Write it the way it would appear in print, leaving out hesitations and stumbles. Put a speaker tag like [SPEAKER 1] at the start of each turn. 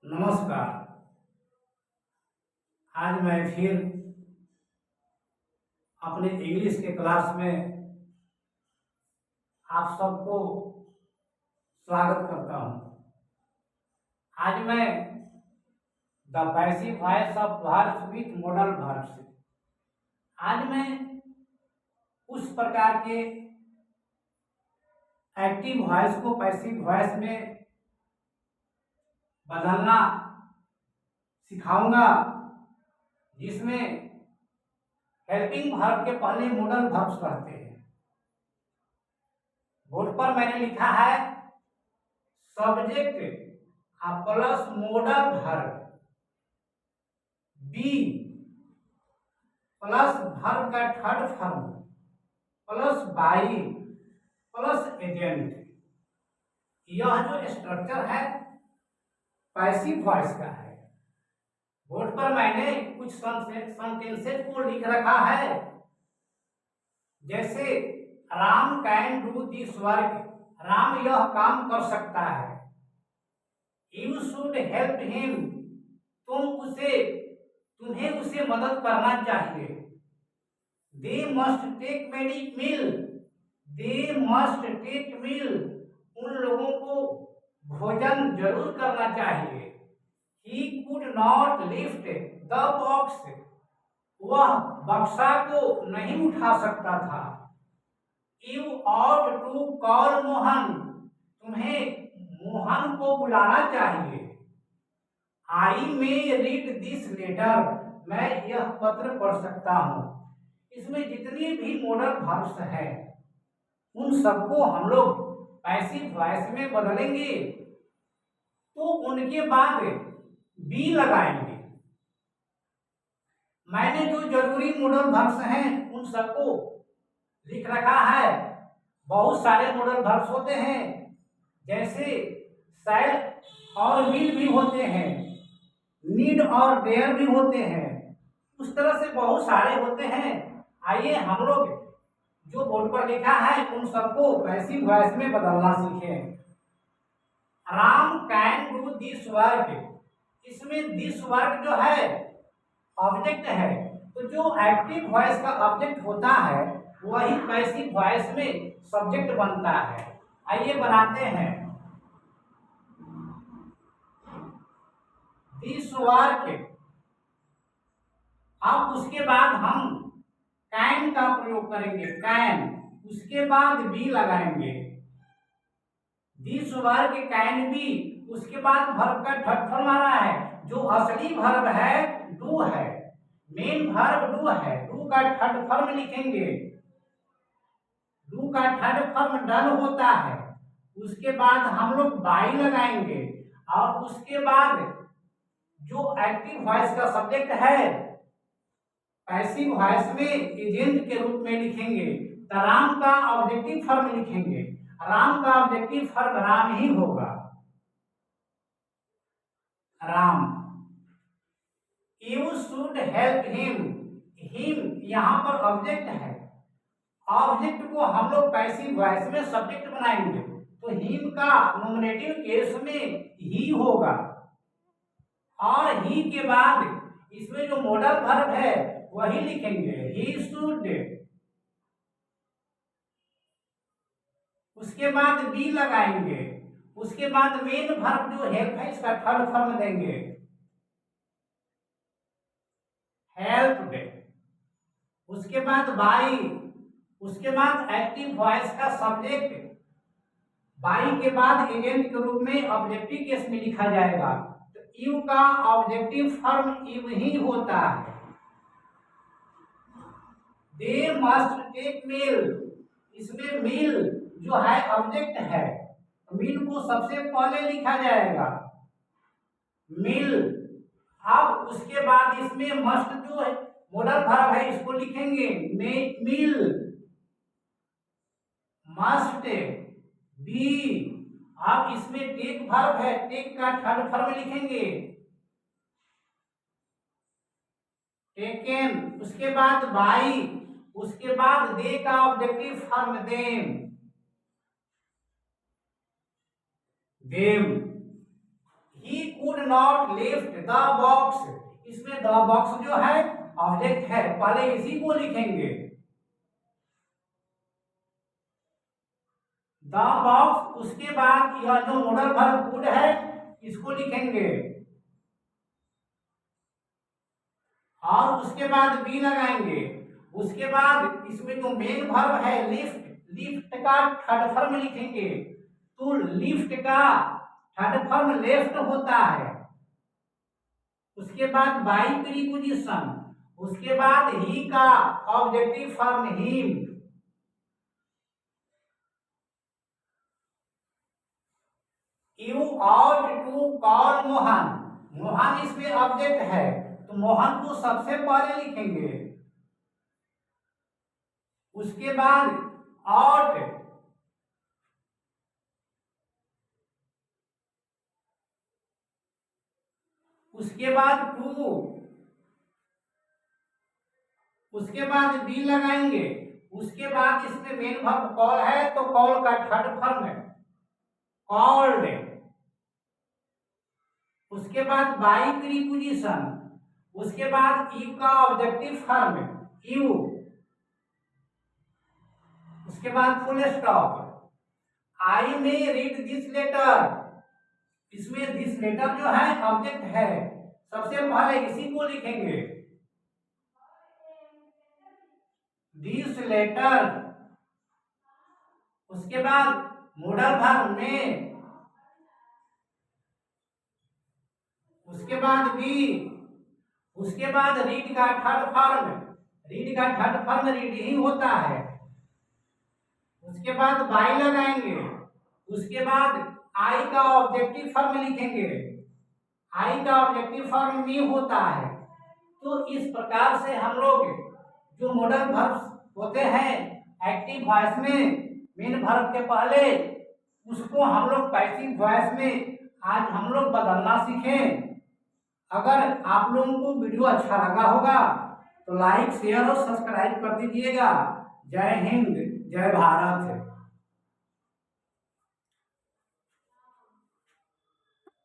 [SPEAKER 1] नमस्कार। आज मैं फिर अपने इंग्लिश के क्लास में आप सबको स्वागत करता हूँ। आज मैं the passive voice of verbs with modal verbs, आज मैं उस प्रकार के एक्टिव वॉइस को पैसिव वॉइस में बदलना सिखाऊंगा, जिसमें हेल्पिंग वर्ब के पहले मॉडल वर्ब्स रहते हैं। बोर्ड पर मैंने लिखा है subject plus modal verb be plus verb का third form plus by plus agent. यह जो स्ट्रक्चर है पैसिव वॉइस का है। बोर्ड पर मैंने कुछ सेंटेंसेस को लिख रखा है, जैसे Ram can do this work, Ram यह काम कर सकता है। यू शुड हेल्प हिम, तुम्हें उसे मदद करना चाहिए। They must take meal, they must take meal, उन लोगों को भोजन जरूर करना चाहिए। He could not lift the box, वह बक्सा को नहीं उठा सकता था। You ought to call Mohan, तुम्हें मोहन को बुलाना चाहिए। I may read this letter, मैं यह पत्र पढ़ सकता हूँ। इसमें जितनी भी मॉडल वर्ब्स है उन सबको हम लोग पैसिव वॉइस में बदलेंगे, तो उनके बाद बी लगाएंगे। मैंने जो जरूरी मॉडल वर्ब्स हैं उन सबको लिख रखा है। बहुत सारे मॉडल वर्ब्स होते हैं, जैसे शैल और विल भी होते हैं, नीड और डेयर भी होते हैं। उस तरह से बहुत सारे होते हैं। आइए हम लोग जो बोर्ड पर लिखा है उन सबको पैसिव वॉइस में बदलना सीखें। Ram can do this work, इसमें दिस वर्क जो है ऑब्जेक्ट है, तो जो एक्टिव वॉइस का ऑब्जेक्ट होता है वही पैसिव वॉइस में सब्जेक्ट बनता है। आइए बनाते हैं। दिस वर्क, अब उसके बाद हम कैन का प्रयोग करेंगे, कैन, उसके बाद बी लगाएंगे। दिस वर्क कैन बी, उसके बाद वर्ब का थर्ड फॉर्म आ रहा है। जो असली वर्ब है डू है, मेन वर्ब डू है, डू का थर्ड फॉर्म लिखेंगे। डू का थर्ड फॉर्म डन होता है। उसके बाद हम लोग बाई लगाएंगे और उसके बाद जो एक्टिव वॉइस का सब्जेक्ट है पैसिव वॉइस में एजेंट के रूप में लिखेंगे। तो राम का ऑब्जेक्टिव फॉर्म लिखेंगे, राम का ऑब्जेक्टिव फॉर्म राम ही होगा, Ram. You should help him, him यहाँ पर ऑब्जेक्ट है, ऑब्जेक्ट को हम लोग पैसिव वॉइस में सब्जेक्ट बनाएंगे, तो हिम का नॉमिनेटिव केस में ही होगा। और ही के बाद इसमें जो मॉडल वर्ब है वही लिखेंगे, ही शुड। उसके बाद बी लगाएंगे, उसके बाद मेन वर्ब जो हेल्प है इसका थर्ड फॉर्म देंगे, हेल्प्ड। उसके बाद बाई, उसके बाद एक्टिव वॉइस का सब्जेक्ट बाई के बाद एजेंट के रूप में ऑब्जेक्टिव केस में लिखा जाएगा। तो यू का ऑब्जेक्टिव फॉर्म यू ही होता है। दे मस्ट टेक मील, इसमें मील जो है ऑब्जेक्ट है, मील को सबसे पहले लिखा जाएगा, मील। अब उसके बाद इसमें मस्ट जो है मॉडल वर्ब है इसको लिखेंगे, मील, मस्ट बी। अब इसमें टेक वर्ब है, टेक का थर्ड फॉर्म लिखेंगे, टेकन। उसके बाद बाई, उसके बाद दे का objective form them. He could not lift the box, इसमें द बॉक्स जो है ऑब्जेक्ट है, पहले इसी को लिखेंगे। द बॉक्स, उसके बाद यह जो मॉडल वर्ब कुड है इसको लिखेंगे और उसके बाद बी लगाएंगे। उसके बाद इसमें जो मेन वर्ब है लिफ्ट, लिफ्ट का थर्ड फॉर्म लिखेंगे। तो लिफ्ट का थर्ड फॉर्म लेफ्ट होता है। उसके बाद बाई प्रीपोजिशन, उसके बाद ही का objective form him. You ought to call Mohan, Mohan इसमें ऑब्जेक्ट है तो मोहन को सबसे पहले लिखेंगे। उसके बाद आउट, उसके बाद टू, उसके बाद बी लगाएंगे। उसके बाद इसमें मेन वर्ब कॉल है तो कॉल का थर्ड फॉर्म है कॉल्ड। उसके बाद बाई प्रीपोजिशन, उसके बाद ई का ऑब्जेक्टिव फॉर्म यू, उसके बाद फुल स्टॉप। आई में रीड दिस लेटर, इसमें दिस लेटर जो है ऑब्जेक्ट है, सबसे पहले इसी को लिखेंगे दिस लेटर। उसके बाद मॉडल वर्ब में, उसके बाद बी, उसके बाद रीड का थर्ड फॉर्म, रीड का थर्ड फॉर्म रीड ही होता है। उसके बाद बाई लगाएंगे। उसके बाद आई का ऑब्जेक्टिव फॉर्म लिखेंगे, आई का ऑब्जेक्टिव फॉर्म मी होता है। तो इस प्रकार से हम लोग जो मॉडल वर्ब्स होते हैं एक्टिव वॉइस में मेन वर्ब के पहले, उसको हम लोग पैसिव वॉइस में आज हम लोग बदलना सीखें। अगर आप लोगों को वीडियो अच्छा लगा होगा तो लाइक शेयर और सब्सक्राइब कर दीजिएगा। जय हिंद, जय भारत।